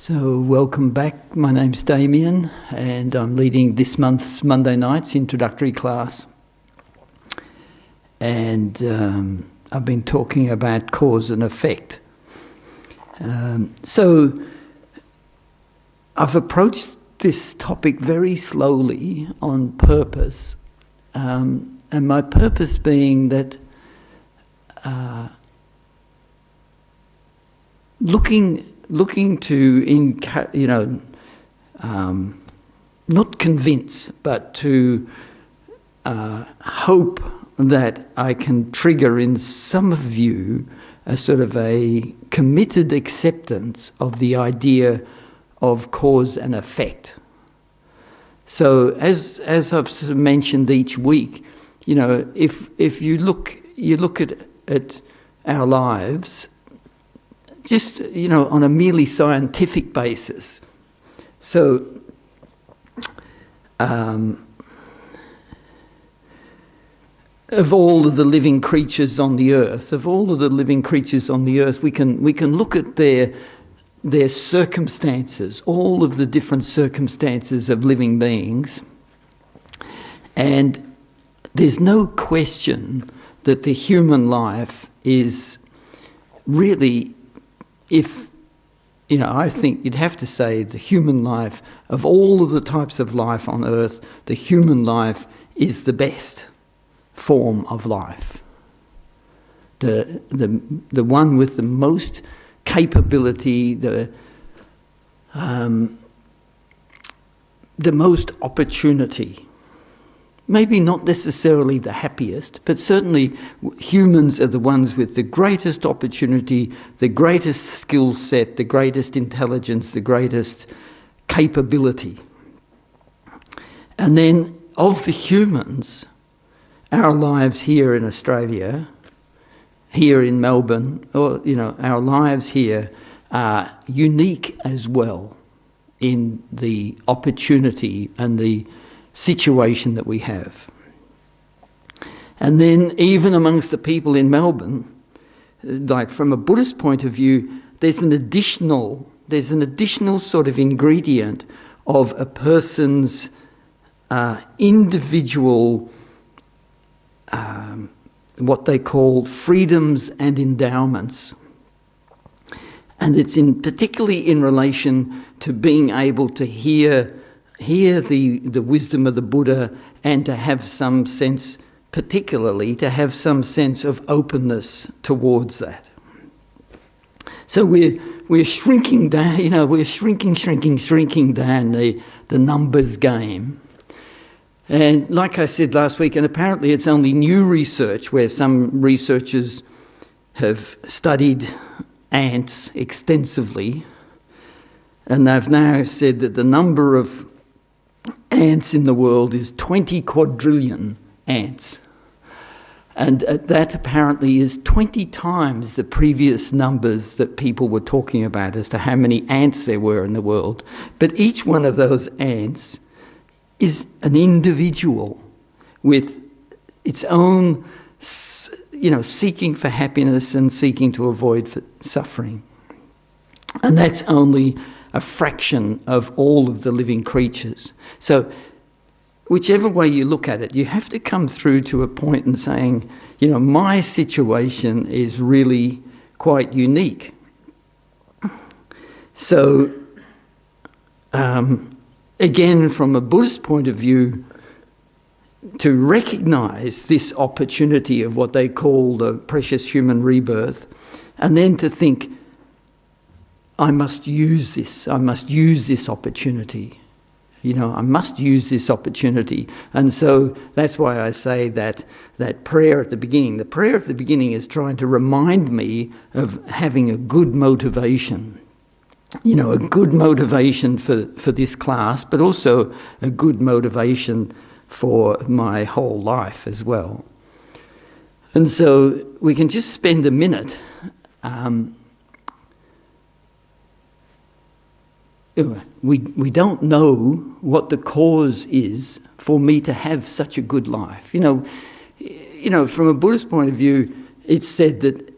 So welcome back. My name's Damien and I'm leading this month's Monday night's introductory class. And I've been talking about cause and effect. So I've approached this topic very slowly on purpose. And my purpose being that looking to, not convince, but to hope that I can trigger in some of you a sort of a committed acceptance of the idea of cause and effect. So as I've sort of mentioned each week, if you look at our lives, just, on a merely scientific basis. So, of all of the living creatures on the earth, we can look at their circumstances, all of the different circumstances of living beings, and there's no question that the human life is really, I think you'd have to say the human life, of all of the types of life on earth, the human life is the best form of life. The one with the most capability, the most opportunity. Maybe not necessarily the happiest, but certainly humans are the ones with the greatest opportunity, the greatest skill set, the greatest intelligence, the greatest capability. And then of the humans, our lives here in Australia, here in Melbourne, our lives here are unique as well in the opportunity and the situation that we have. And then even amongst the people in Melbourne, like from a Buddhist point of view, there's an additional sort of ingredient of a person's individual, what they call freedoms and endowments. And it's particularly in relation to being able to hear the wisdom of the Buddha and to have some sense, particularly to have some sense of openness towards that. So we're shrinking down, we're shrinking down the numbers game. And like I said last week, and apparently it's only new research where some researchers have studied ants extensively, and they've now said that the number of ants in the world is 20 quadrillion ants. And that apparently is 20 times the previous numbers that people were talking about as to how many ants there were in the world. But each one of those ants is an individual with its own, seeking for happiness and seeking to avoid suffering. And that's only a fraction of all of the living creatures. So whichever way you look at it, you have to come through to a point in saying, my situation is really quite unique. So, again, from a Buddhist point of view, to recognise this opportunity of what they call the precious human rebirth, and then to think, I must use this opportunity. I must use this opportunity. And so that's why I say that prayer at the beginning. The prayer at the beginning is trying to remind me of having a good motivation. A good motivation for this class, but also a good motivation for my whole life as well. And so we can just spend a minute we don't know what the cause is for me to have such a good life. From a Buddhist point of view, it's said that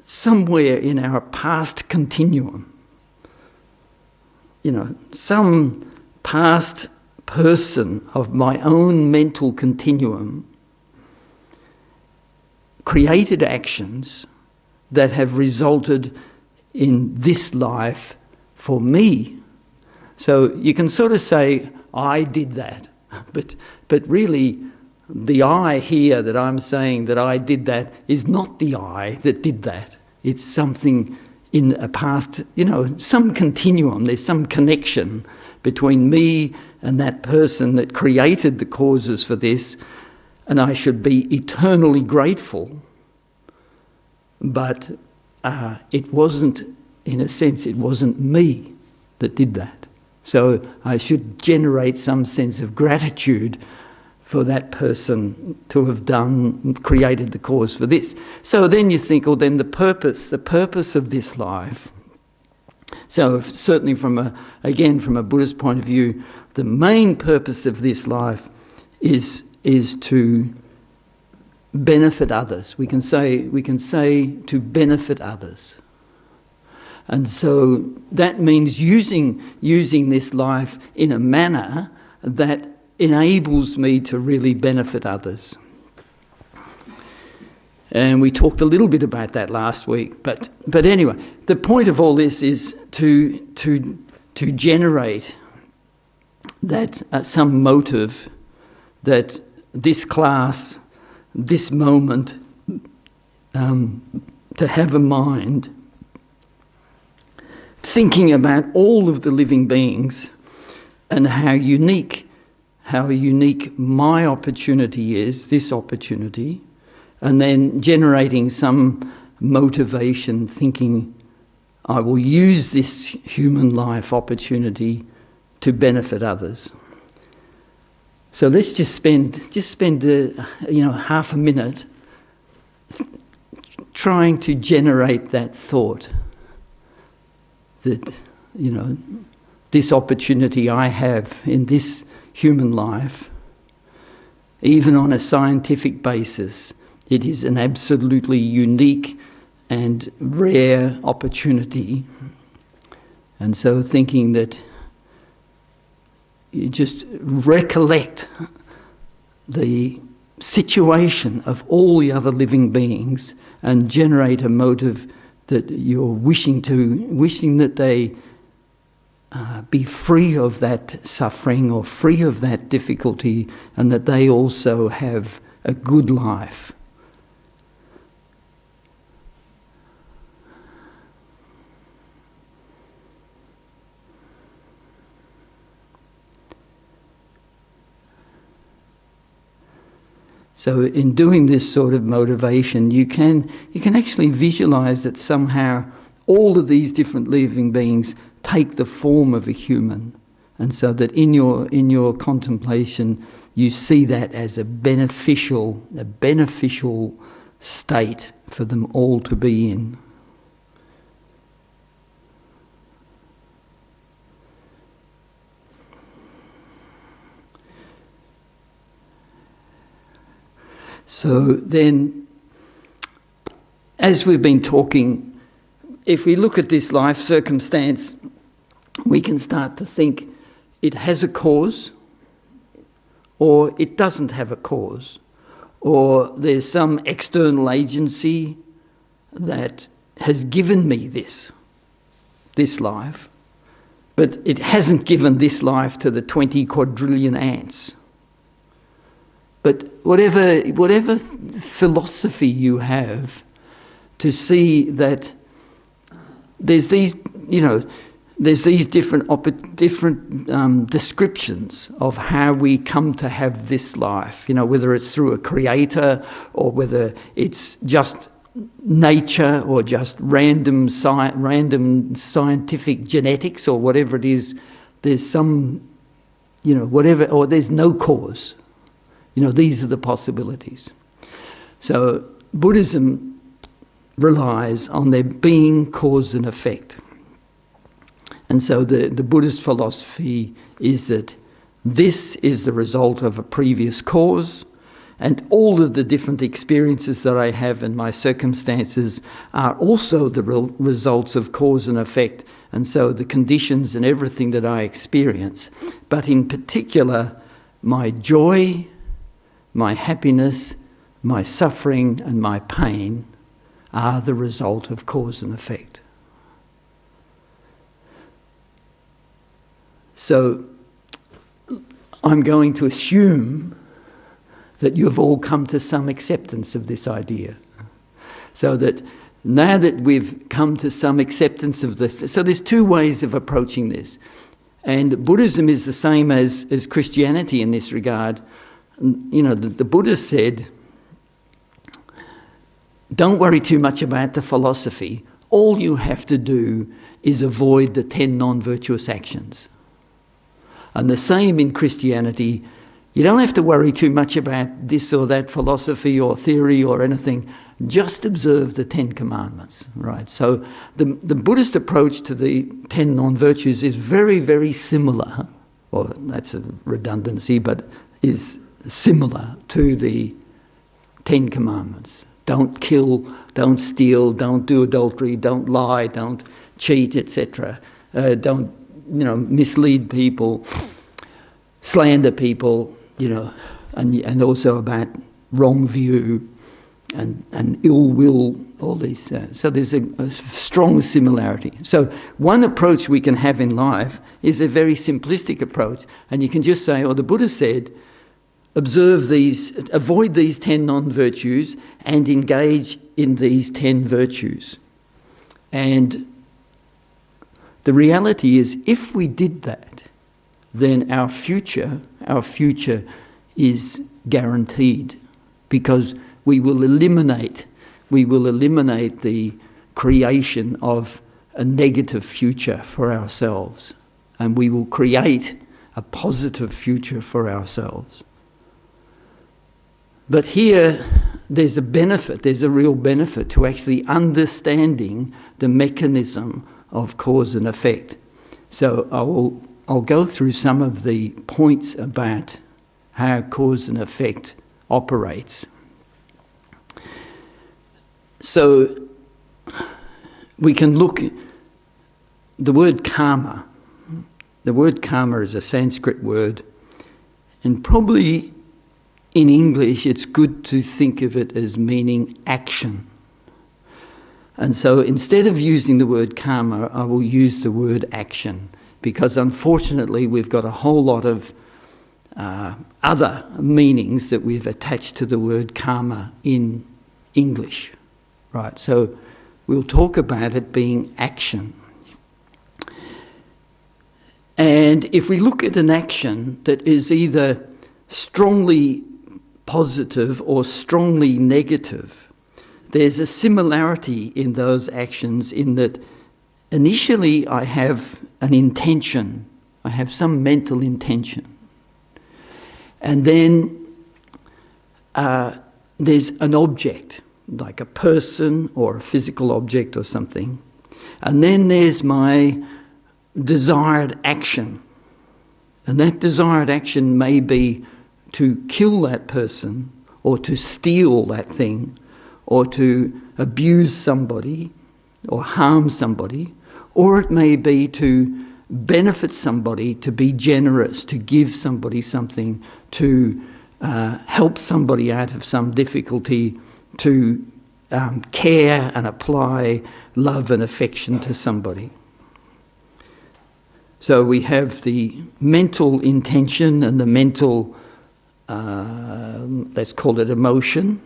somewhere in our past continuum, some past person of my own mental continuum created actions that have resulted in this life for me. So you can sort of say, I did that, but really the I here that I'm saying that I did that is not the I that did that. It's something in a past, some continuum, there's some connection between me and that person that created the causes for this, and I should be eternally grateful. But it wasn't, in a sense, it wasn't me that did that. So I should generate some sense of gratitude for that person to have created the cause for this. So then you think, well, then the purpose of this life. So certainly from a Buddhist point of view, the main purpose of this life is to benefit others. We can say to benefit others. And so that means using this life in a manner that enables me to really benefit others. And we talked a little bit about that last week. But anyway, the point of all this is to generate that some motive that this class, this moment, to have a mind thinking about all of the living beings and how unique my opportunity is, this opportunity, and then generating some motivation, thinking I will use this human life opportunity to benefit others. So let's just spend half a minute trying to generate that thought that, this opportunity I have in this human life, even on a scientific basis, it is an absolutely unique and rare opportunity. And so thinking that you just recollect the situation of all the other living beings and generate a motive that you're wishing that they be free of that suffering or free of that difficulty, and that they also have a good life. So in doing this sort of motivation, you can actually visualize that somehow all of these different living beings take the form of a human, and so that in your contemplation you see that as a beneficial state for them all to be in. So then, as we've been talking, if we look at this life circumstance, we can start to think it has a cause, or it doesn't have a cause, or there's some external agency that has given me this life, but it hasn't given this life to the 20 quadrillion ants. But whatever philosophy you have, to see that there's these different descriptions of how we come to have this life. Whether it's through a creator, or whether it's just nature, or just random scientific genetics, or whatever it is. There's some, whatever, or there's no cause. These are the possibilities. So Buddhism relies on there being cause and effect. And so the Buddhist philosophy is that this is the result of a previous cause, And all of the different experiences that I have and my circumstances are also the results of cause and effect. And so the conditions and everything that I experience, but in particular, my joy, my happiness, my suffering and my pain are the result of cause and effect. So I'm going to assume that you've all come to some acceptance of this idea. So that now that we've come to some acceptance of this, so there's two ways of approaching this. And Buddhism is the same as Christianity in this regard. You know, the Buddha said, don't worry too much about the philosophy. All you have to do is avoid the 10 non-virtuous actions. And the same in Christianity. You don't have to worry too much about this or that philosophy or theory or anything. Just observe the 10 commandments, right? So the Buddhist approach to the 10 non-virtues is very, very similar, or that's a redundancy, but is similar to the 10 commandments. Don't kill, don't steal, don't do adultery, don't lie, don't cheat, etc. Don't, mislead people, slander people, and also about wrong view and ill will, all these. So there's a strong similarity. So one approach we can have in life is a very simplistic approach, and you can just say, the Buddha said, avoid these 10 non-virtues and engage in these 10 virtues. And the reality is, if we did that, then our future is guaranteed, because we will eliminate the creation of a negative future for ourselves, and we will create a positive future for ourselves. But here, there's a real benefit to actually understanding the mechanism of cause and effect. So I'll go through some of the points about how cause and effect operates. So we can look at the word karma. The word karma is a Sanskrit word, and probably in English it's good to think of it as meaning action. And so instead of using the word karma, I will use the word action, because unfortunately we've got a whole lot of other meanings that we've attached to the word karma in English, right? So we'll talk about it being action. And if we look at an action that is either strongly positive or strongly negative, there's a similarity in those actions in that initially I have an intention, I have some mental intention. And then there's an object, like a person or a physical object or something. And then there's my desired action. And that desired action may be to kill that person, or to steal that thing, or to abuse somebody, or harm somebody, or it may be to benefit somebody, to be generous, to give somebody something, to help somebody out of some difficulty, to care and apply love and affection to somebody. So we have the mental intention and the mental, let's call it emotion,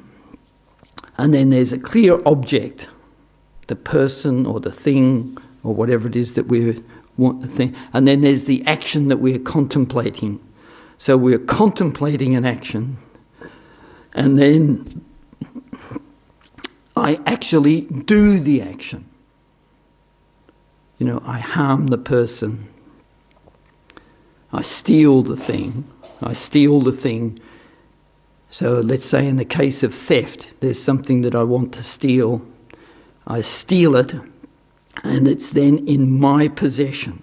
and then there's a clear object, the person or the thing or whatever it is that we want to think, and then there's the action that we're contemplating. So we're contemplating an action, and then I actually do the action. I harm the person. I steal the thing. So let's say in the case of theft, there's something that I want to steal. I steal it, and it's then in my possession.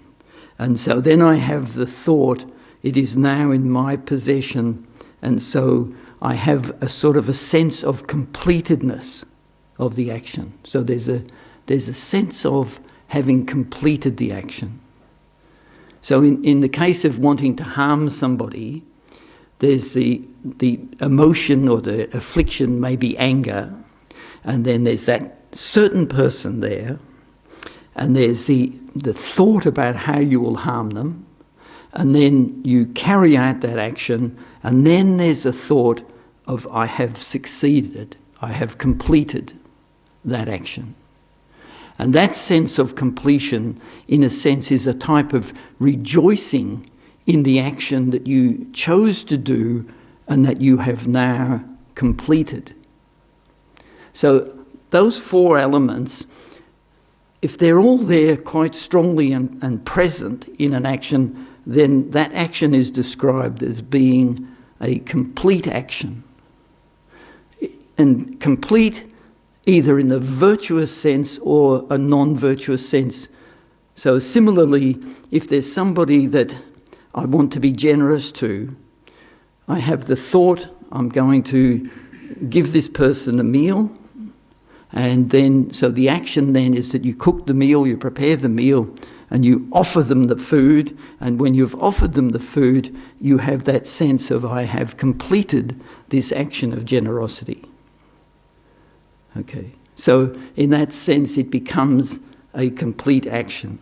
And so then I have the thought, it is now in my possession, and so I have a sort of a sense of completedness of the action. So there's a sense of having completed the action. So in the case of wanting to harm somebody, there's the emotion or the affliction, maybe anger, and then there's that certain person there, and there's the thought about how you will harm them, and then you carry out that action, and then there's a thought of I have succeeded, I have completed that action. And that sense of completion, in a sense, is a type of rejoicing in the action that you chose to do and that you have now completed. So those four elements, if they're all there quite strongly and present in an action, then that action is described as being a complete action. And complete either in a virtuous sense or a non-virtuous sense. So similarly, if there's somebody that I want to be generous to, I have the thought, I'm going to give this person a meal, and then, so the action then is that you cook the meal, you prepare the meal, and you offer them the food, and when you've offered them the food, you have that sense of I have completed this action of generosity. Okay, so in that sense it becomes a complete action.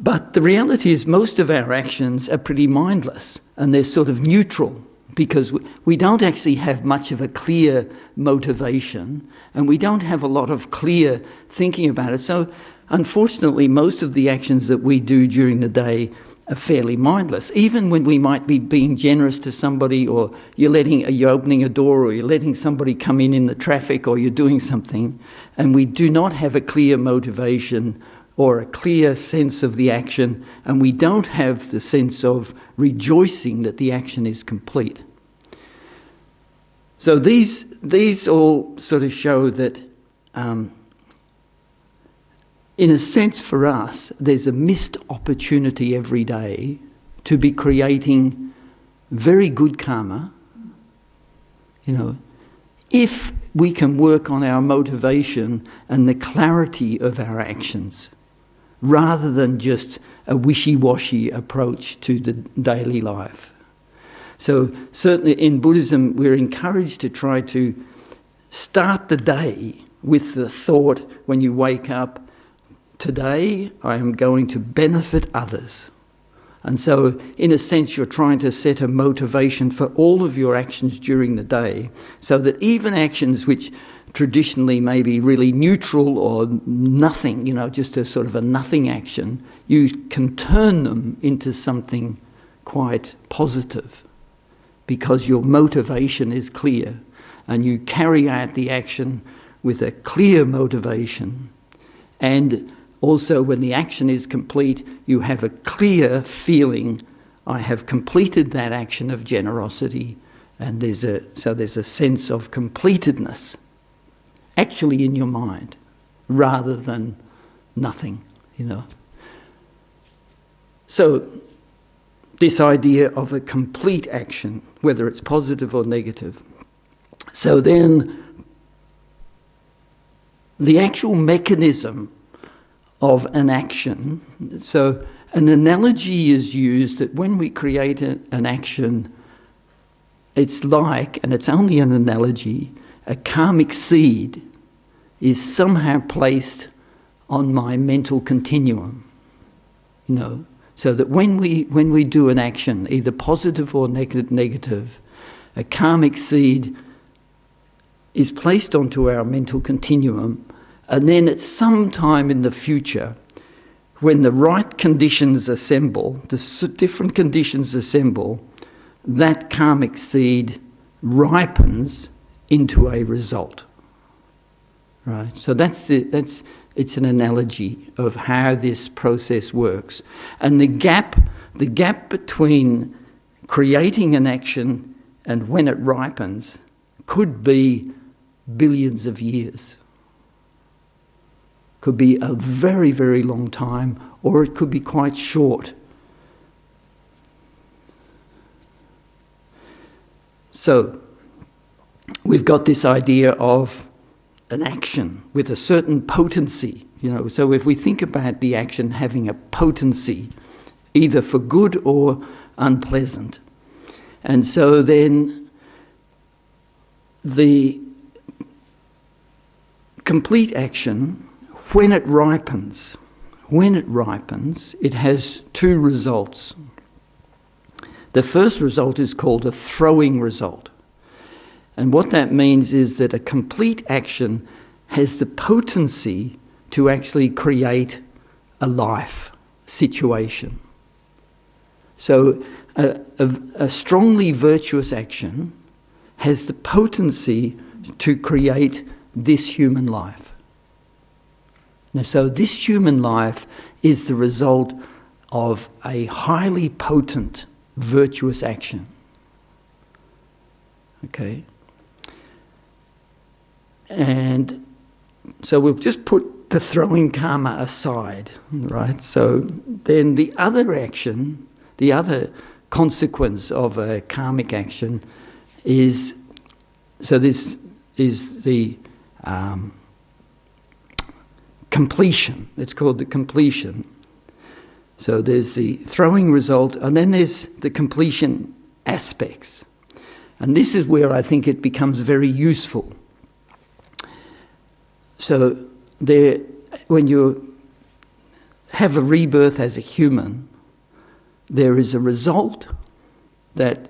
But the reality is most of our actions are pretty mindless and they're sort of neutral because we don't actually have much of a clear motivation and we don't have a lot of clear thinking about it. So unfortunately most of the actions that we do during the day are fairly mindless. Even when we might be being generous to somebody, or you're opening a door, or you're letting somebody come in the traffic, or you're doing something, and we do not have a clear motivation or a clear sense of the action, and we don't have the sense of rejoicing that the action is complete. So these all sort of show that in a sense for us, there's a missed opportunity every day to be creating very good karma. You know, if we can work on our motivation and the clarity of our actions, rather than just a wishy-washy approach to the daily life. So certainly in Buddhism, we're encouraged to try to start the day with the thought when you wake up, today I am going to benefit others. And so in a sense you're trying to set a motivation for all of your actions during the day so that even actions which traditionally may be really neutral or nothing, you know, just a sort of a nothing action, you can turn them into something quite positive because your motivation is clear and you carry out the action with a clear motivation. And also, when the action is complete, you have a clear feeling, I have completed that action of generosity, and there's a sense of completedness actually in your mind, rather than nothing, you know. So, this idea of a complete action, whether it's positive or negative. So then, the actual mechanism of an action. So an analogy is used that when we create an action, it's like, and it's only an analogy, a karmic seed is somehow placed on my mental continuum, you know, so that when we do an action, either positive or negative, a karmic seed is placed onto our mental continuum. And then at some time in the future, when the right conditions assemble, the different conditions assemble, that karmic seed ripens into a result. Right? So it's an analogy of how this process works. And the gap between creating an action and when it ripens could be billions of years. Could be a very, very long time, or it could be quite short. So we've got this idea of an action with a certain potency, So if we think about the action having a potency, either for good or unpleasant, and so then the complete action, when it ripens, it has two results. The first result is called a throwing result. And what that means is that a complete action has the potency to actually create a life situation. So a strongly virtuous action has the potency to create this human life. Now, so this human life is the result of a highly potent virtuous action. Okay? And so we'll just put the throwing karma aside, right? So then the other action, the other consequence of a karmic action is, so this is the completion. It's called the completion. So there's the throwing result, and then there's the completion aspects. And this is where I think it becomes very useful. So when you have a rebirth as a human, there is a result that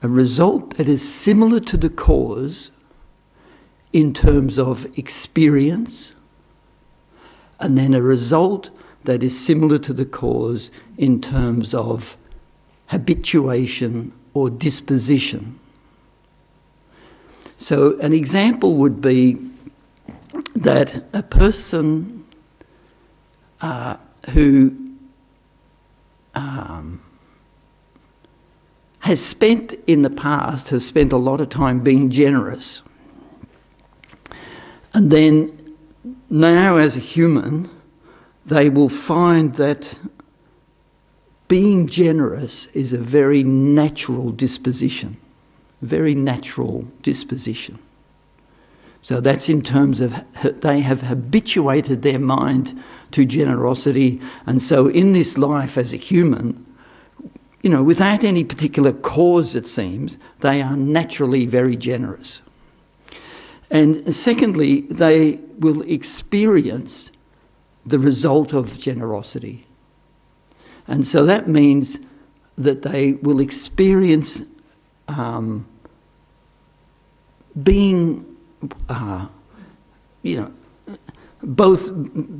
is similar to the cause in terms of experience, and then a result that is similar to the cause in terms of habituation or disposition. So an example would be that a person who has spent a lot of time being generous, and then now as a human they will find that being generous is a very natural disposition. So that's in terms of they have habituated their mind to generosity, and so in this life as a human, without any particular cause, it seems, they are naturally very generous. And secondly, they will experience the result of generosity. And so that means that they will experience being, both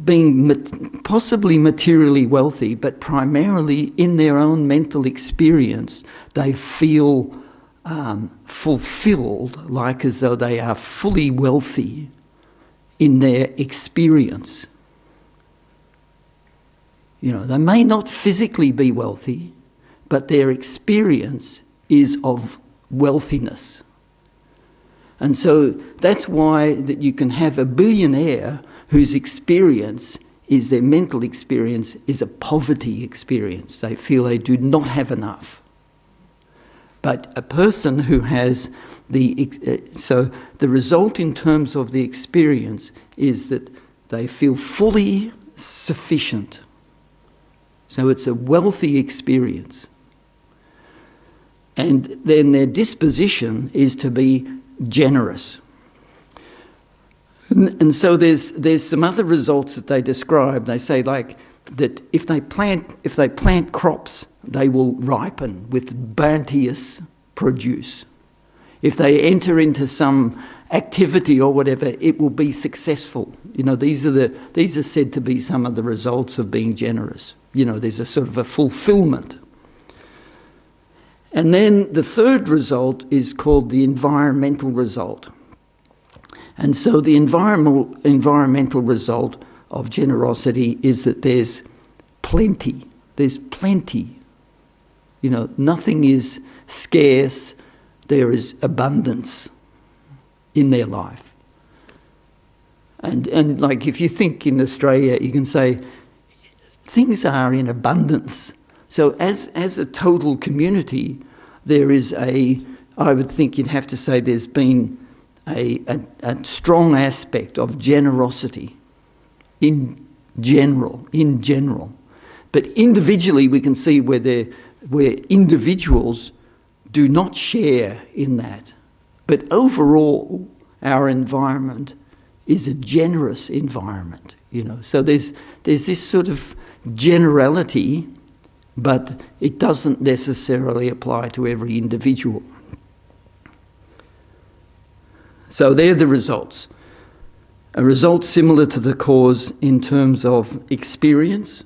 being possibly materially wealthy, but primarily in their own mental experience, they feel fulfilled, like as though they are fully wealthy in their experience. They may not physically be wealthy, but their experience is of wealthiness. And so that's why that you can have a billionaire whose experience is, their mental experience is a poverty experience. They feel they do not have enough. But a person who has so the result in terms of the experience is that they feel fully sufficient. So it's a wealthy experience. And then their disposition is to be generous. And so there's some other results that they describe. They say like that if they plant crops, they will ripen with bounteous produce. If they enter into some activity or whatever, it will be successful. These are said to be some of the results of being generous. There's a sort of a fulfillment. And then the third result is called the environmental result. And so the environmental result of generosity is that there's plenty. There's plenty. Nothing is scarce. There is abundance in their life. And like if you think in Australia, you can say things are in abundance. So as a total community, there is a I would think you'd have to say there's been a strong aspect of generosity in general. But individually we can see where individuals do not share in that. But overall, our environment is a generous environment, So there's this sort of generality, but it doesn't necessarily apply to every individual. So they're the results. A result similar to the cause in terms of experience,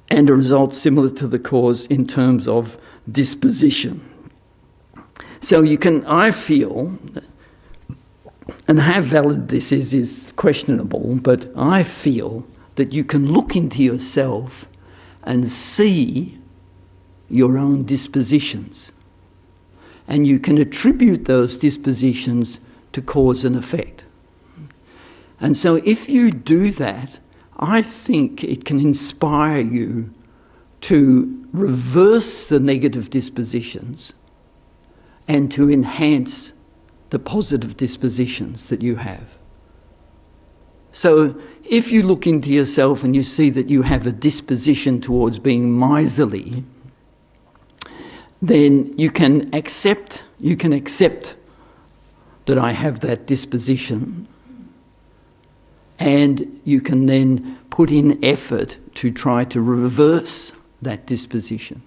and a result similar to the cause in terms of disposition. So I feel, and how valid this is questionable, but I feel that you can look into yourself and see your own dispositions. And you can attribute those dispositions to cause and effect. And so if you do that, I think it can inspire you to reverse the negative dispositions and to enhance the positive dispositions that you have. So if you look into yourself and you see that you have a disposition towards being miserly, then you can accept that I have that disposition, and you can then put in effort to try to reverse that disposition.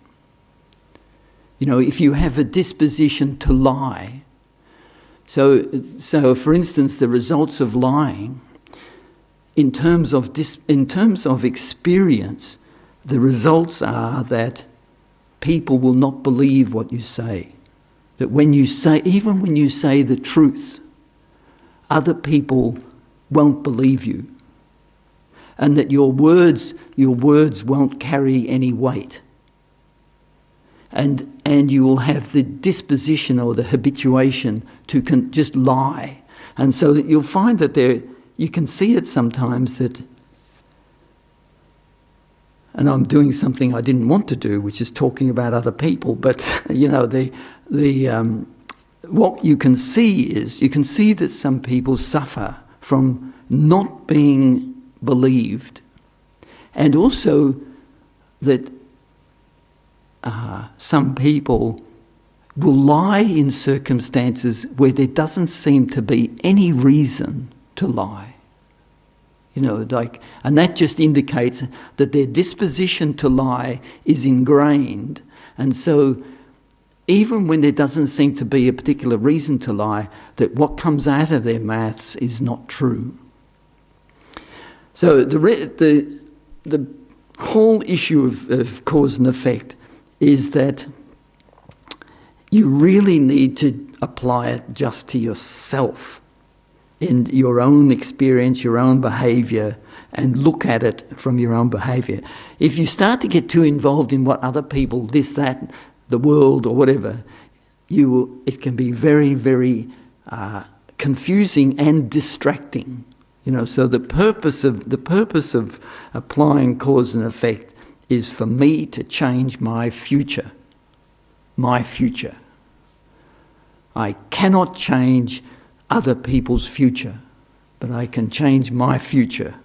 If you have a disposition to lie, so for instance, the results of lying, in terms of experience, the results are that people will not believe what you say. That even when you say the truth, other people won't believe you. And that your words won't carry any weight. And you will have the disposition or the habituation to just lie. And so that you'll find that you can see it sometimes that, and I'm doing something I didn't want to do, which is talking about other people, but what you can see is, you can see that some people suffer from not being believed, and also that some people will lie in circumstances where there doesn't seem to be any reason to lie. And that just indicates that their disposition to lie is ingrained. And so even when there doesn't seem to be a particular reason to lie, that what comes out of their mouths is not true. So the whole issue of cause and effect is that you really need to apply it just to yourself, in your own experience, your own behaviour, and look at it from your own behaviour. If you start to get too involved in what other people, this, that, the world, or whatever, it can be very, very confusing and distracting. So the purpose of applying cause and effect is for me to change my future. My future. I cannot change other people's future, but I can change my future.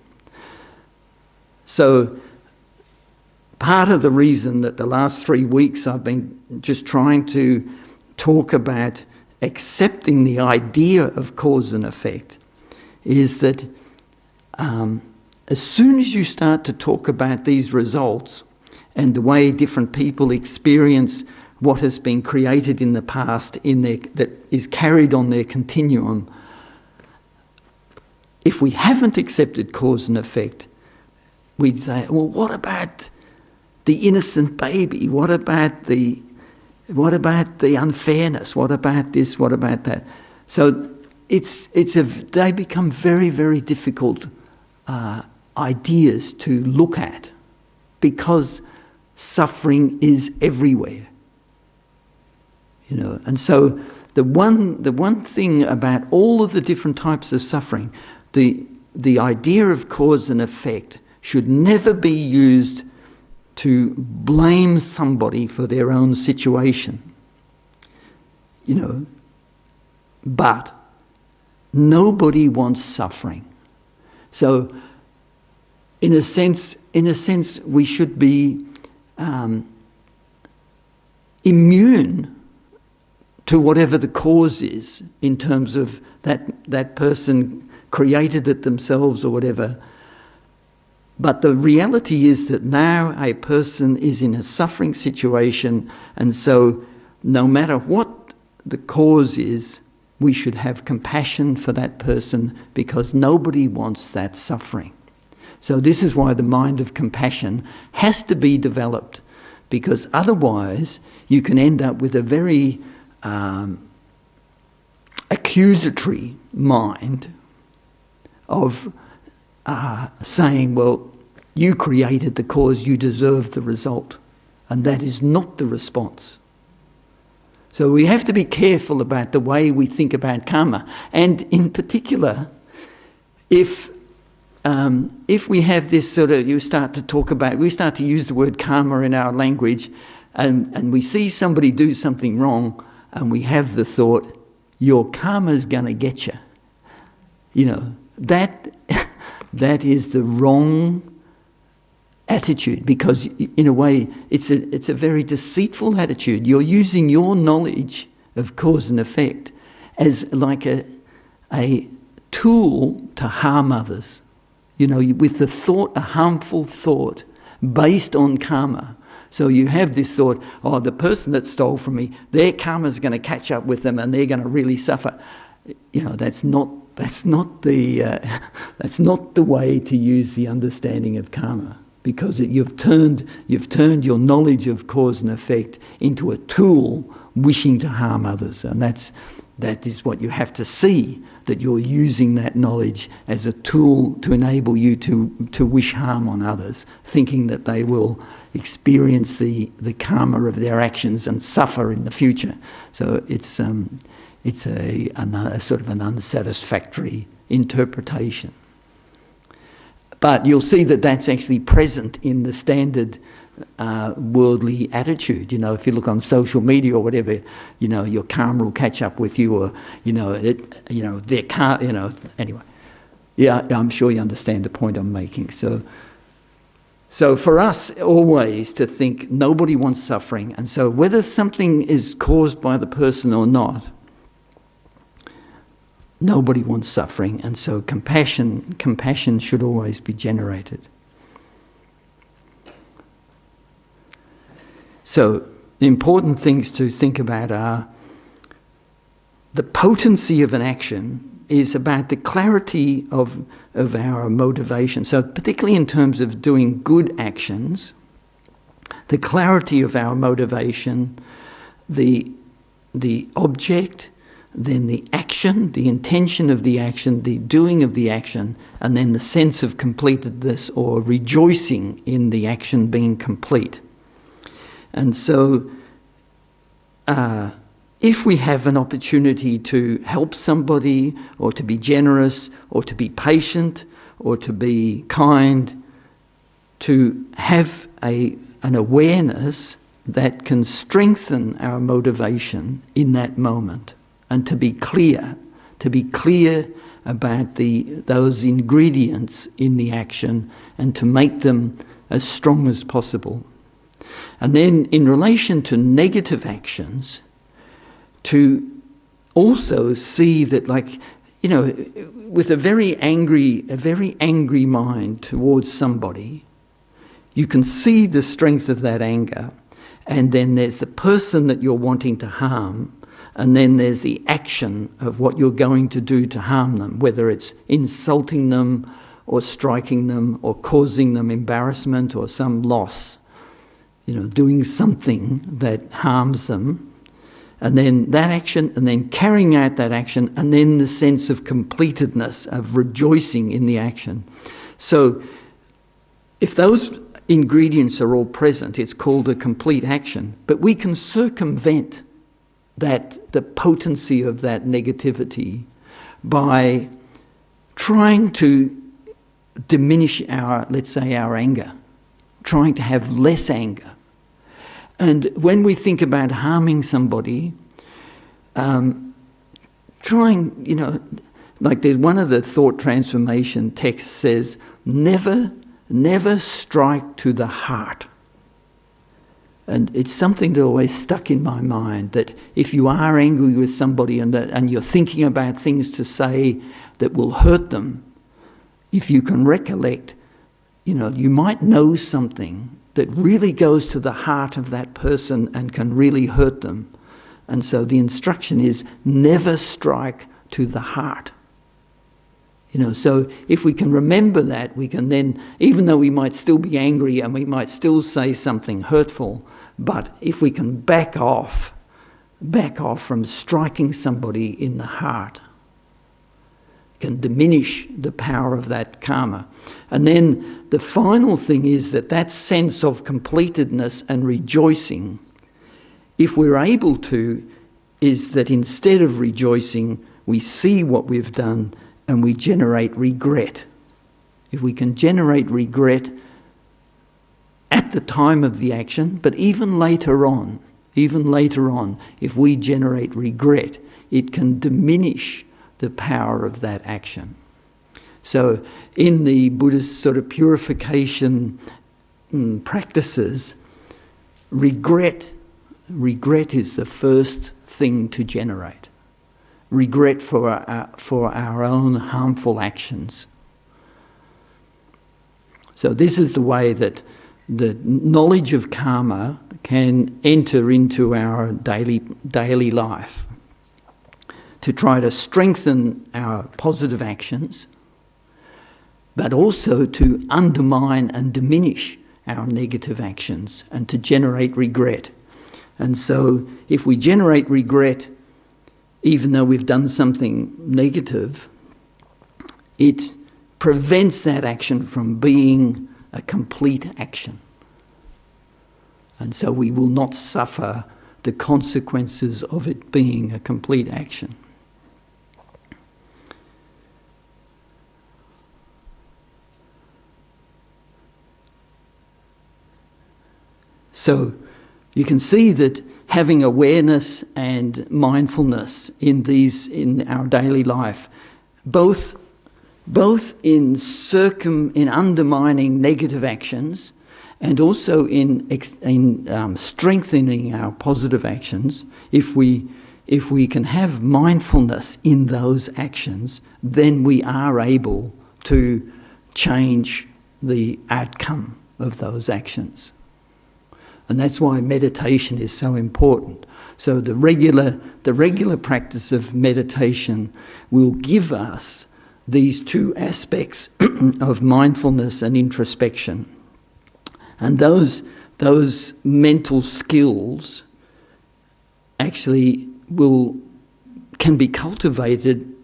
So part of the reason that the last 3 weeks I've been just trying to talk about accepting the idea of cause and effect is that as soon as you start to talk about these results and the way different people experience what has been created in the past that is carried on their continuum, if we haven't accepted cause and effect, we'd say, well, what about the innocent baby? What about the unfairness? What about this? What about that? So they become very, very difficult ideas to look at, because suffering is everywhere. And so the one thing about all of the different types of suffering, the idea of cause and effect should never be used to blame somebody for their own situation. you know, but nobody wants suffering. So, in a sense, we should be immune to whatever the cause is, in terms of that person created it themselves or whatever. But the reality is that now a person is in a suffering situation, and so no matter what the cause is, we should have compassion for that person, because nobody wants that suffering. So this is why the mind of compassion has to be developed, because otherwise you can end up with a very accusatory mind of saying, well, you created the cause, you deserve the result. And that is not the response. So we have to be careful about the way we think about karma. And in particular, if we have this sort of, we start to use the word karma in our language, and we see somebody do something wrong, and we have the thought, your karma's going to get you. You know, that is the wrong attitude, because in a way it's a very deceitful attitude. You're using your knowledge of cause and effect as like a tool to harm others. You know, with the thought, a harmful thought based on karma. So you have this thought, oh, the person that stole from me, their karma's going to catch up with them and they're going to really suffer. You know, that's not the way to use the understanding of karma, because you've turned your knowledge of cause and effect into a tool wishing to harm others, and that is what you have to see, that you're using that knowledge as a tool to enable you to wish harm on others, thinking that they will experience the karma of their actions and suffer in the future. So it's a sort of an unsatisfactory interpretation. But you'll see that that's actually present in the standard worldly attitude. You know, if you look on social media or whatever, you know, your karma will catch up with you, or their karma. Anyway, yeah, I'm sure you understand the point I'm making. So for us always to think nobody wants suffering, and so whether something is caused by the person or not, nobody wants suffering, and so compassion should always be generated. So the important things to think about are the potency of an action is about the clarity of our motivation. So particularly in terms of doing good actions, the clarity of our motivation, the object, then the action, the intention of the action, the doing of the action, and then the sense of completedness or rejoicing in the action being complete. And so if we have an opportunity to help somebody, or to be generous, or to be patient, or to be kind, to have an awareness that can strengthen our motivation in that moment, and to be clear about those ingredients in the action, and to make them as strong as possible. And then in relation to negative actions, to also see that, like, you know, with a very angry mind towards somebody, you can see the strength of that anger, and then there's the person that you're wanting to harm, and then there's the action of what you're going to do to harm them, whether it's insulting them or striking them or causing them embarrassment or some loss, you know, doing something that harms them. And then that action, and then carrying out that action, and then the sense of completedness, of rejoicing in the action. So if those ingredients are all present, it's called a complete action. But we can circumvent the potency of that negativity by trying to diminish our anger, trying to have less anger. And when we think about harming somebody, trying, like there's one of the thought transformation texts says, never strike to the heart. And it's something that always stuck in my mind, that if you are angry with somebody and you're thinking about things to say that will hurt them, if you can recollect, you might know something that really goes to the heart of that person and can really hurt them. And so the instruction is never strike to the heart. So if we can remember that, we can then, even though we might still be angry and we might still say something hurtful, but if we can back off from striking somebody in the heart, can diminish the power of that karma. And then the final thing is that sense of completedness and rejoicing, if we're able to, is that instead of rejoicing, we see what we've done and we generate regret. If we can generate regret at the time of the action, but even later on, if we generate regret, it can diminish the power of that action. So in the Buddhist sort of purification practices, regret is the first thing to generate. Regret for our own harmful actions. So this is the way that the knowledge of karma can enter into our daily life, to try to strengthen our positive actions, but also to undermine and diminish our negative actions and to generate regret. And so if we generate regret, even though we've done something negative, it prevents that action from being a complete action. And so we will not suffer the consequences of it being a complete action. So you can see that having awareness and mindfulness in our daily life, both in undermining negative actions and also in strengthening our positive actions, if we can have mindfulness in those actions, then we are able to change the outcome of those actions. And that's why meditation is so important. So the regular practice of meditation will give us these two aspects of mindfulness and introspection. And those mental skills actually can be cultivated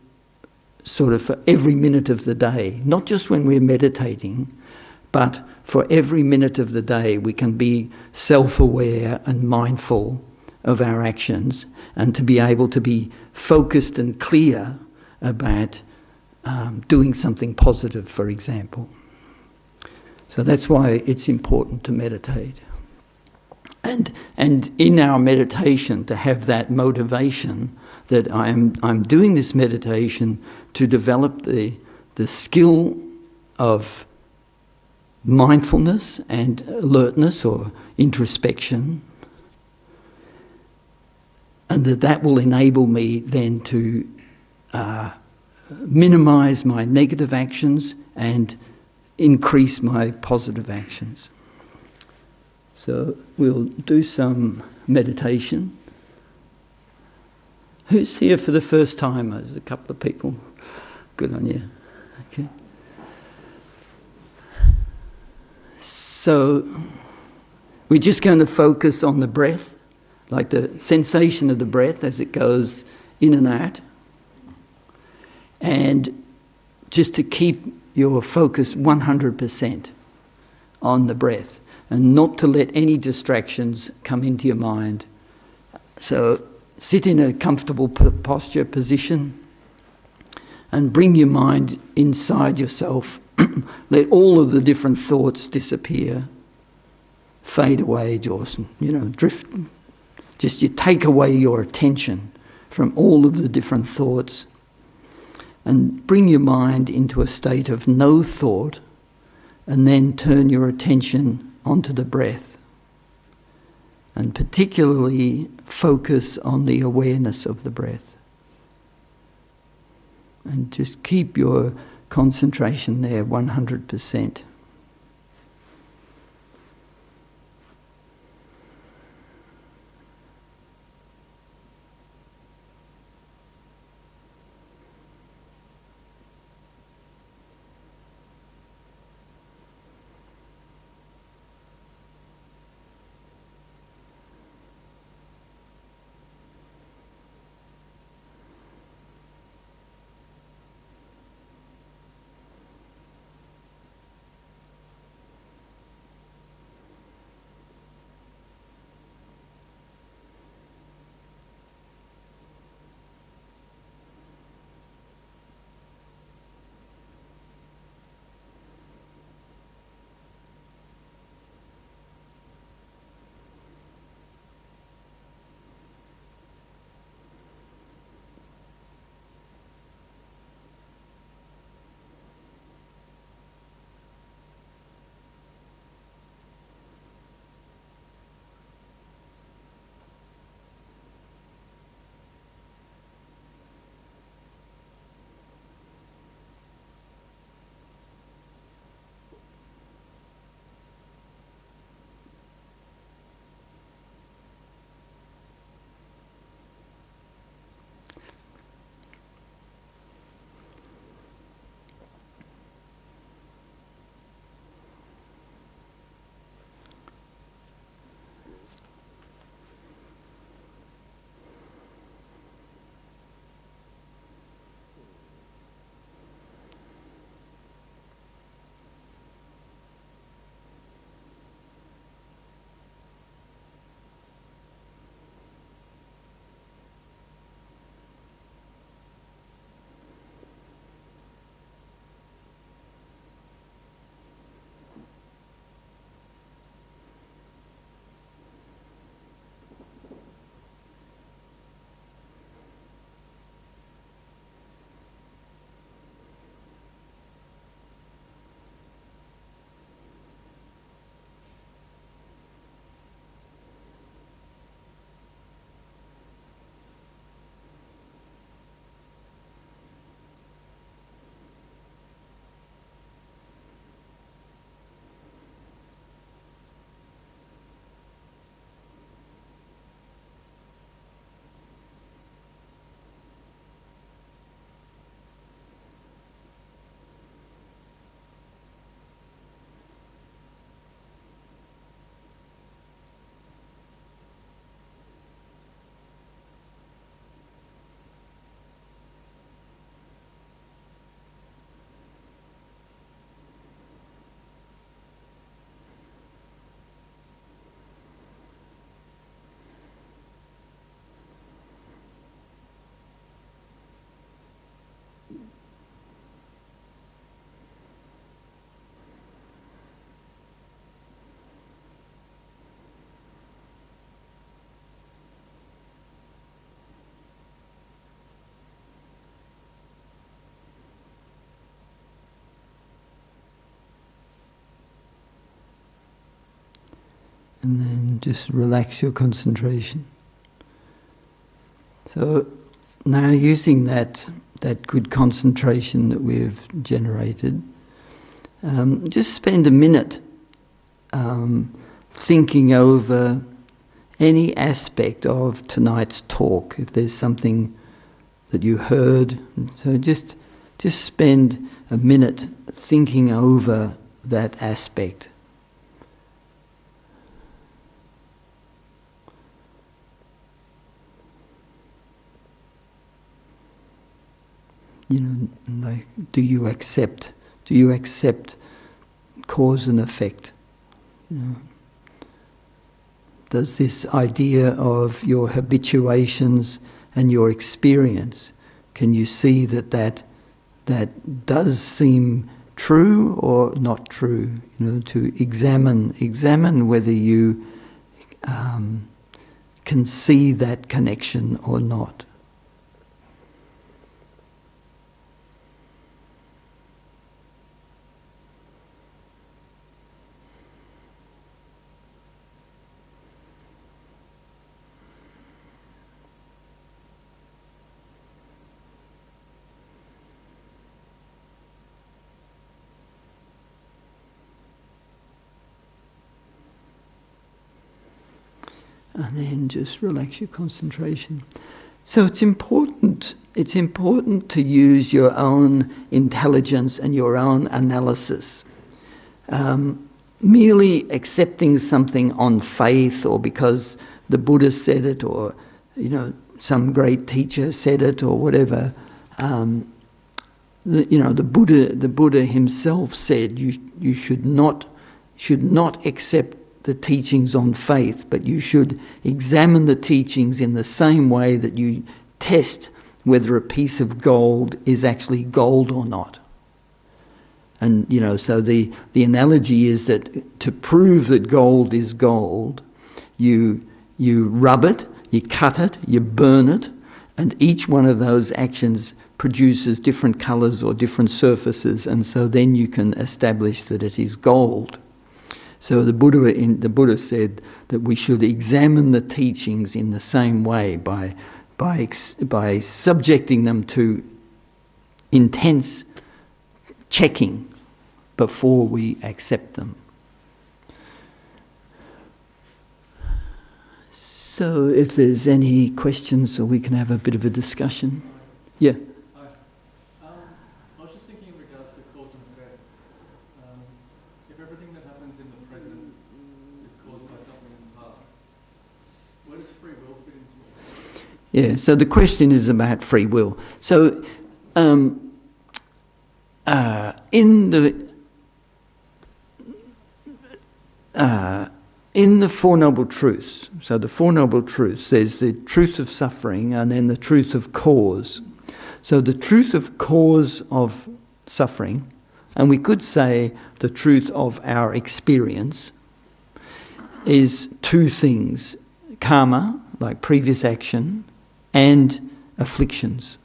sort of for every minute of the day, not just when we're meditating, but for every minute of the day we can be self-aware and mindful of our actions and to be able to be focused and clear about doing something positive, for example. So that's why it's important to meditate. And in our meditation to have that motivation that I'm doing this meditation to develop the skill of mindfulness and alertness or introspection, and that will enable me then to minimize my negative actions and increase my positive actions. So we'll do some meditation. Who's here for the first time? There's a couple of people. Good on you. Okay. So we're just going to focus on the breath, like the sensation of the breath as it goes in and out. And just to keep your focus 100% on the breath and not to let any distractions come into your mind. So sit in a comfortable posture position and bring your mind inside yourself. Let all of the different thoughts disappear, fade away, drift. Just you take away your attention from all of the different thoughts, and bring your mind into a state of no thought, and then turn your attention onto the breath. And particularly focus on the awareness of the breath. And just keep your concentration there 100%. And then just relax your concentration. So now using that good concentration that we've generated, just spend a minute thinking over any aspect of tonight's talk. If there's something that you heard, so just spend a minute thinking over that aspect. You know, like, do you accept cause and effect? You know, does this idea of your habituations and your experience, can you see that does seem true or not true? You know, to examine whether you can see that connection or not. And then just relax your concentration. So it's important to use your own intelligence and your own analysis. Merely accepting something on faith or because the Buddha said it, or some great teacher said it, or whatever. The Buddha himself said you should not accept the teachings on faith, but you should examine the teachings in the same way that you test whether a piece of gold is actually gold or not. And so the analogy is that to prove that gold is gold, you rub it, you cut it, you burn it, and each one of those actions produces different colours or different surfaces, and so then you can establish that it is gold. So the Buddha said that we should examine the teachings in the same way by subjecting them to intense checking before we accept them. So if there's any questions, or we can have a bit of a discussion. Yeah. Hi. I was just thinking in regards to cause and effect. If everything that happens in the present is caused by something in the past, where does free will fit into it? Yeah, so the question is about free will. So in the Four Noble Truths, so the Four Noble Truths, there's the truth of suffering and then the truth of cause. So the truth of cause of suffering, and we could say the truth of our experience, is two things: karma, like previous action, and afflictions.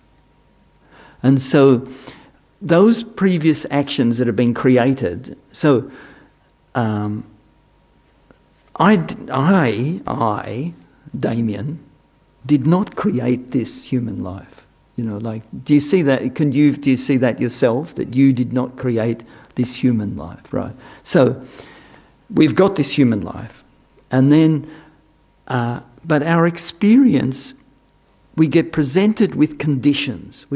And so those previous actions that have been created, so I, Damien, did not create this human life. Do you see that? Do you see that yourself, that you did not create this human life, right? So we've got this human life, and then, but our experience, we get presented with conditions.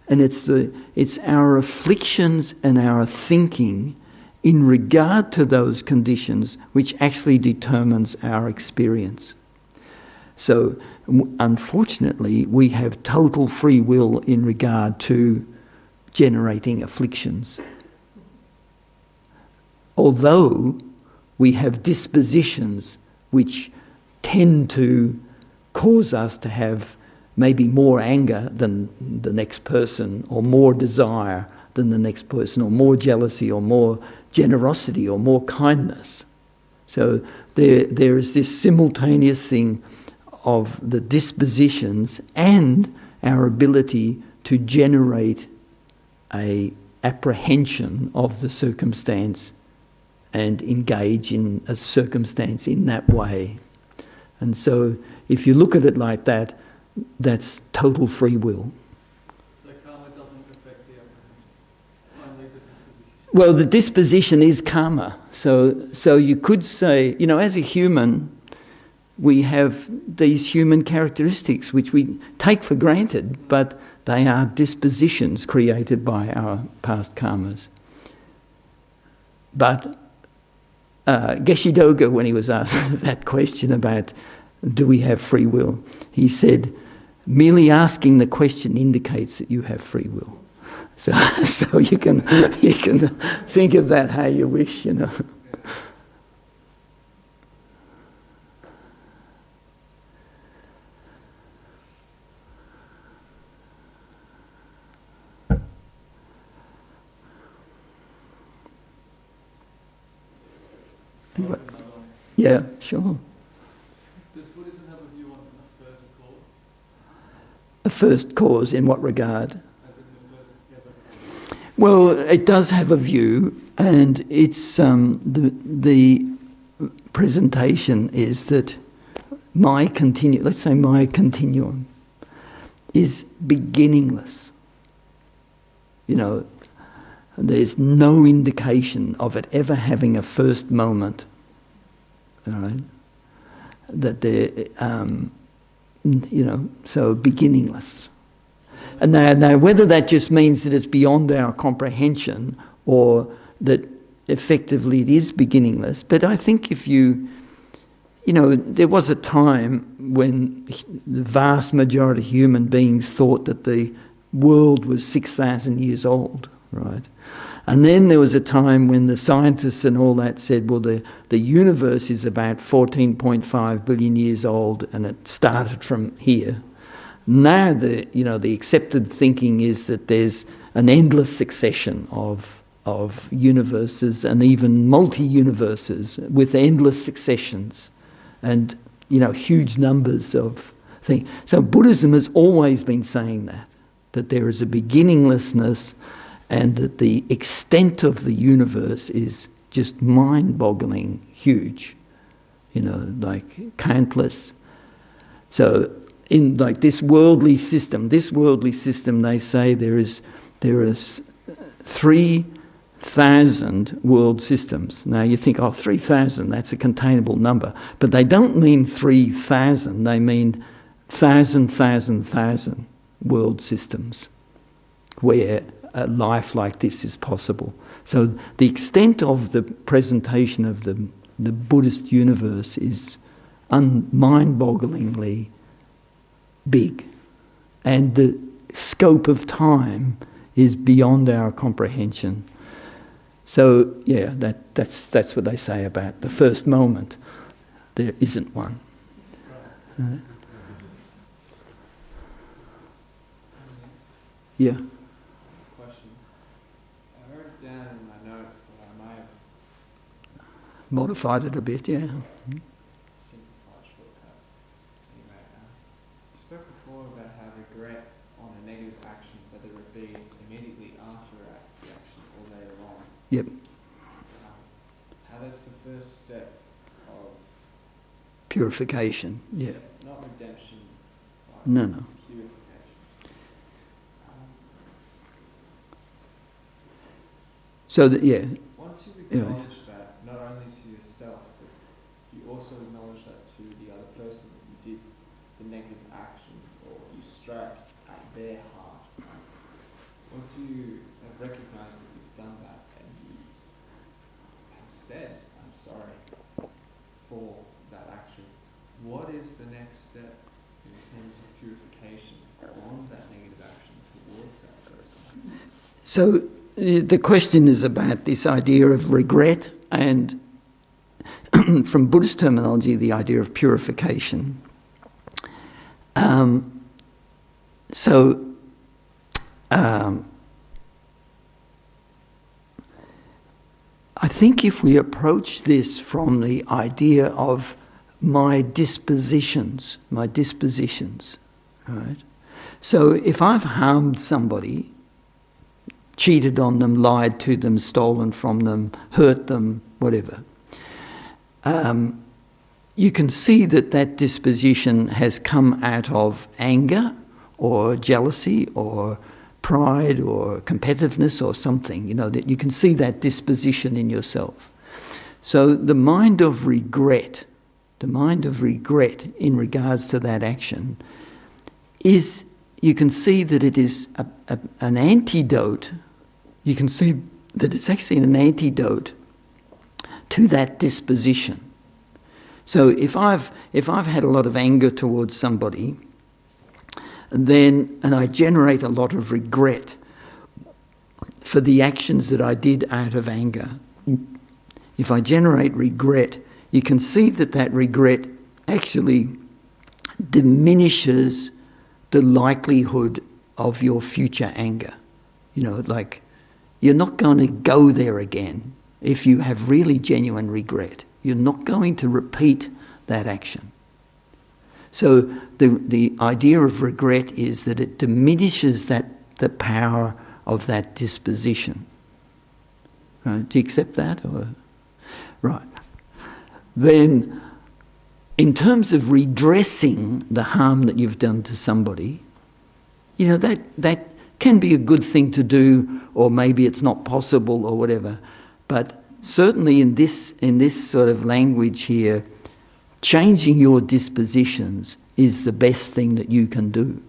And it's our afflictions and our thinking in regard to those conditions which actually determines our experience. So, unfortunately, we have total free will in regard to generating afflictions. Although we have dispositions which tend to cause us to have maybe more anger than the next person, or more desire than the next person, or more jealousy, or more generosity, or more kindness. So there is this simultaneous thing of the dispositions and our ability to generate a apprehension of the circumstance and engage in a circumstance in that way. And so if you look at it like that, that's total free will. So karma doesn't affect the apprehension, only the disposition? Well, the disposition is karma. So you could say, as a human, we have these human characteristics which we take for granted, but they are dispositions created by our past karmas. But Geshe Doga, when he was asked that question about do we have free will, he said, merely asking the question indicates that you have free will. So you can think of that how you wish, Yeah, sure. Does Buddhism have a view on a first cause? A first cause in what regard? As in the first ever cause? Well, it does have a view, and it's the presentation is that my continuum is beginningless. There's no indication of it ever having a first moment. all right? That they're, so beginningless. And now, whether that just means that it's beyond our comprehension or that effectively it is beginningless, but I think if there was a time when the vast majority of human beings thought that the world was 6,000 years old, right? And then there was a time when the scientists and all that said, well, the universe is about 14.5 billion years old and it started from here. Now the accepted thinking is that there's an endless succession of universes and even multi-universes with endless successions and huge numbers of things. So Buddhism has always been saying that there is a beginninglessness and that the extent of the universe is just mind-boggling huge, like countless. So in like this worldly system, they say there is 3,000 world systems. Now you think, 3,000, that's a containable number. But they don't mean 3,000, they mean thousand world systems where a life like this is possible. So the extent of the presentation of the Buddhist universe is mind-bogglingly big, and the scope of time is beyond our comprehension. So yeah, that's what they say about the first moment. There isn't one. Yeah. Question. I wrote it down in my notes, but I might have Modified it a bit, yeah. simplified shortcut. Anyway, you spoke before about how regret on a negative action, whether it be immediately after the action or later on. Yep. How that's the first step of Purification, yeah. not redemption, but No. purification. So that, yeah. Once you acknowledge that, not only to yourself, but you also acknowledge that to the other person that you did the negative action or you struck at their heart. Once you have recognized that you've done that and you have said, I'm sorry for that action, what is the next step in terms of purification on that negative action towards that person? So the question is about this idea of regret and from Buddhist terminology, the idea of purification. I think if we approach this from the idea of my dispositions, right? So if I've harmed somebody, cheated on them, lied to them, stolen from them, hurt them, whatever, you can see that disposition has come out of anger or jealousy or pride or competitiveness or something, that you can see that disposition in yourself. So the mind of regret in regards to that action is, you can see that it is an antidote. You can see that it's actually an antidote to that disposition. So if I've had a lot of anger towards somebody, and I generate a lot of regret for the actions that I did out of anger, if I generate regret, you can see that regret actually diminishes the likelihood of your future anger. Like you're not going to go there again if you have really genuine regret. You're not going to repeat that action. So the idea of regret is that it diminishes the power of that disposition. Right? Do you accept that? Right. Then, in terms of redressing the harm that you've done to somebody, that can be a good thing to do, or maybe it's not possible or whatever. But certainly in this sort of language here, changing your dispositions is the best thing that you can do.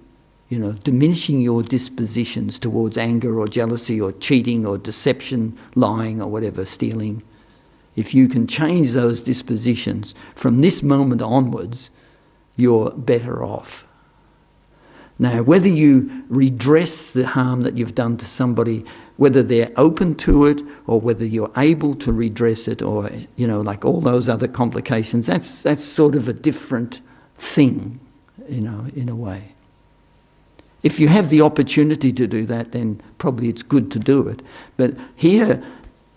Diminishing your dispositions towards anger or jealousy or cheating or deception, lying or whatever, stealing. If you can change those dispositions from this moment onwards, you're better off. Now, whether you redress the harm that you've done to somebody, whether they're open to it or whether you're able to redress it, or, like all those other complications, that's sort of a different thing, in a way. If you have the opportunity to do that, then probably it's good to do it. But here,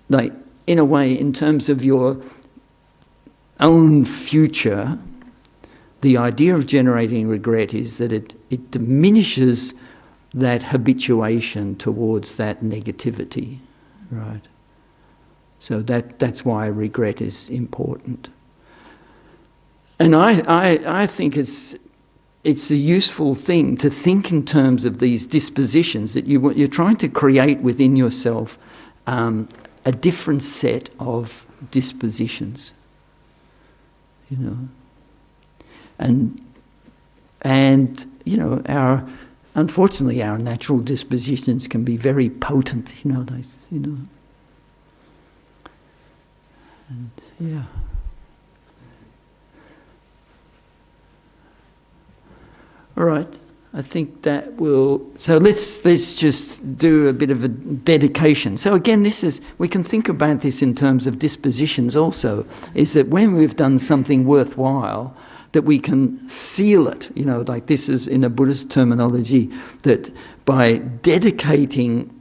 like, in a way, in terms of your own future, the idea of generating regret is that it diminishes that habituation towards that negativity, right? So that's why regret is important. And I think it's a useful thing to think in terms of these dispositions, that you're trying to create within yourself a different set of dispositions, And unfortunately our natural dispositions can be very potent, And yeah. All right, I think that will. So let's just do a bit of a dedication. So again, we can think about this in terms of dispositions also. Is that when we've done something worthwhile, that we can seal it. Like this is in a Buddhist terminology, that by dedicating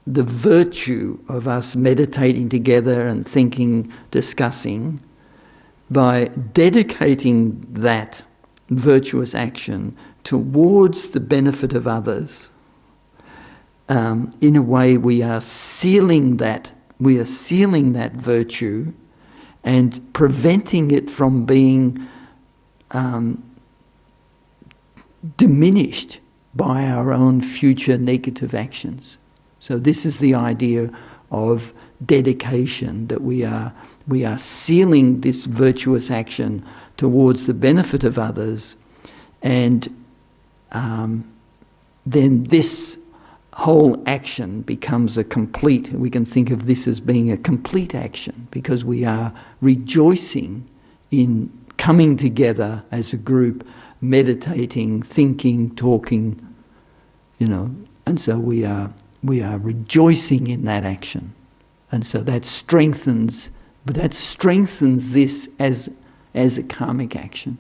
the virtue of us meditating together and thinking, discussing, by dedicating that virtuous action towards the benefit of others, in a way we are sealing that virtue and preventing it from being diminished by our own future negative actions. So this is the idea of dedication, that we are sealing this virtuous action towards the benefit of others, and then this whole action becomes we can think of this as being a complete action, because we are rejoicing in coming together as a group, meditating, thinking, talking, and so we are rejoicing in that action. And so that strengthens this as a karmic action.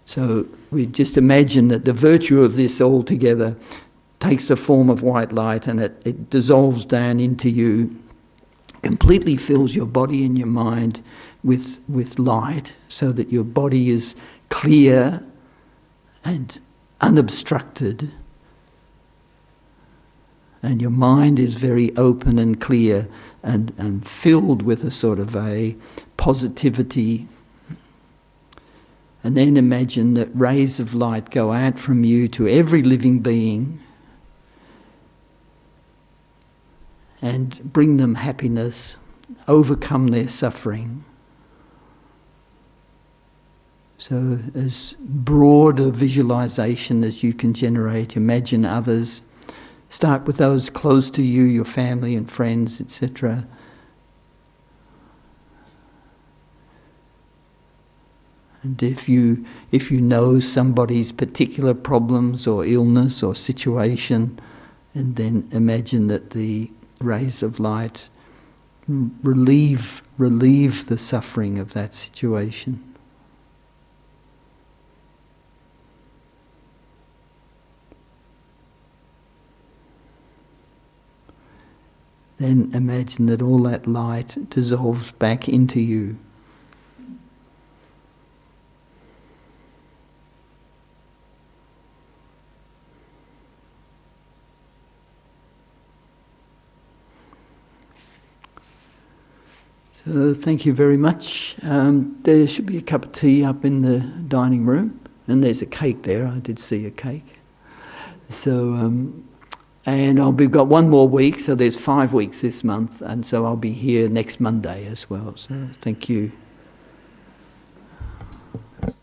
So we just imagine that the virtue of this all together takes the form of white light, and it dissolves down into you, completely fills your body and your mind with light, so that your body is clear and unobstructed, and your mind is very open and clear and filled with a sort of a positivity. And then imagine that rays of light go out from you to every living being and bring them happiness, overcome their suffering. So as broad a visualization as you can generate, imagine others. Start with those close to you, your family and friends, etc. And if you know somebody's particular problems or illness or situation, and then imagine that the rays of light relieve the suffering of that situation. Then imagine that all that light dissolves back into you. So thank you very much. There should be a cup of tea up in the dining room, and there's a cake there. I did see a cake. So, and we've got one more week, so there's 5 weeks this month, and so I'll be here next Monday as well. So thank you. That's